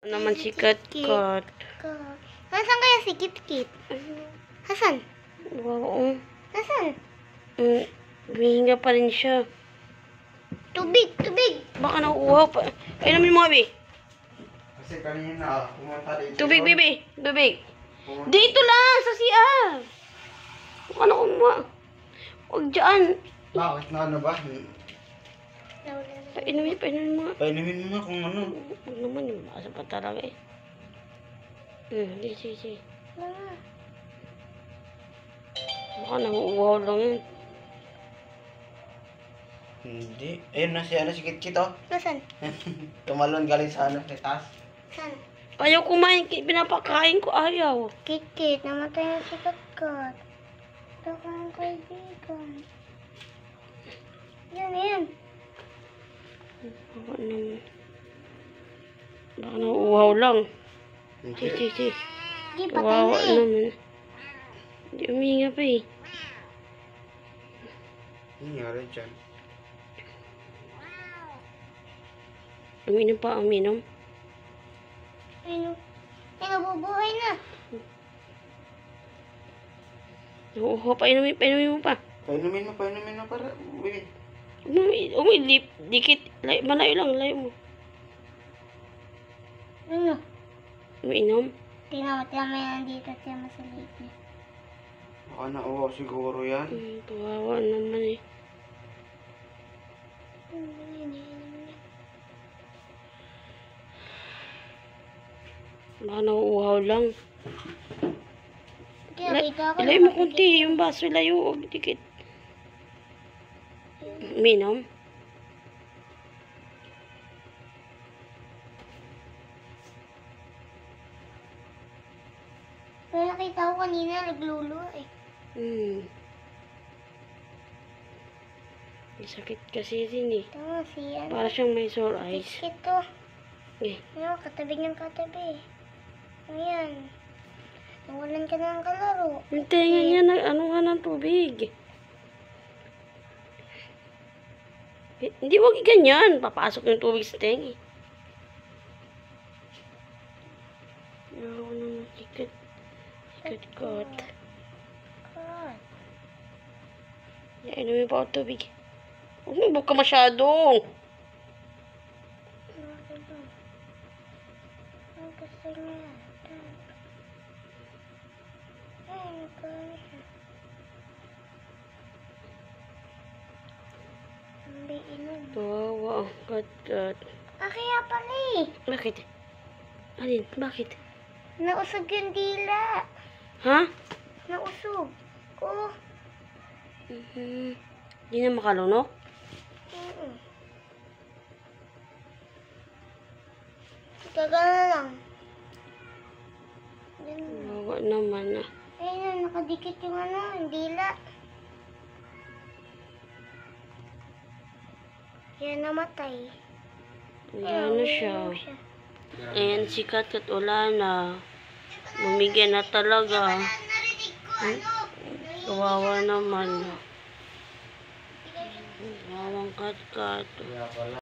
Naman si Kat-Kat. Nasaan kaya si Kit-Kit? Hasan? Wow. Nasaan? Humihinga pa rin siya. Tubig! Tubig! Baka nauuhaw pa. Ay naman mo, Abi. Kasi kanina, pumunta dito. Tubig, Bibi. Tubig. Dito lang, sa CR. Ano kumuha? Huwag dyan. Bakit na ano ba? Painumin mo. Painumin mo nga kung ano. Huwag naman, yung basa pa talaga eh. Sige. Baka nauuhaw lang yun. Hindi. Ayun na si Kit-Kit oh. Nasaan? Tumalon galing sa ano, sa taas. Saan? Ayaw kumain. Pinapakain ko. Ayaw. Kit-Kit, namatay na si Kat-Kat. Ito ka ang kaibigan. Yan. Baka naman. Baka nauuhaw lang. Hindi. Sige. Di, patay Kawawa na eh. naman. Hindi umihinga pa eh. Nangyari dyan. Uminom pa, uminom. Ay, nabubuhay na. Oo, painumin mo pa. Painumin mo para uwi. Umilip, dikit. Malayo lang mo. Ano? Uminom. Tinawat lang may nandito siya masaliit niya. Baka nauwaw siguro yan. Kawawa naman eh. Baka nauuhaw lang. Kaya kita ako. Ilay mo kunti, yung baso layo. Huwag dikit. Uminom. Pero nakita ko kanina naglulo eh. May sakit kasi din eh. Ito si ano. Para siyang may sore eyes. Kit-Kit to. Eh, Ano, katabi niyang katabi. Ayan. Nawalan ka na ng kalaro. yung tenga niya ano nga ng tubig. Hindi, wag ganyan. Papasok yung tubig sa tenga. Ako naman sikat. Sikat. God. Inumin pa ako tubig. Huwag ka masyado. Ang gusto niya. Ay, nagkano siya. Hindi inom. Wow, kat. Kaya pala eh. Bakit? Alin? Bakit? Nausog yung dila. Ha? Nausog. Oh. Hindi na makalunok? Kagana lang. Wawa naman ah. Ayun, nakadikit yung ano, yung dila. Kaya namatay. Wala na siya. Ayan si Kat wala na. Bumigay na talaga. Kawawa naman. Kawawang Kat. Kaya pala.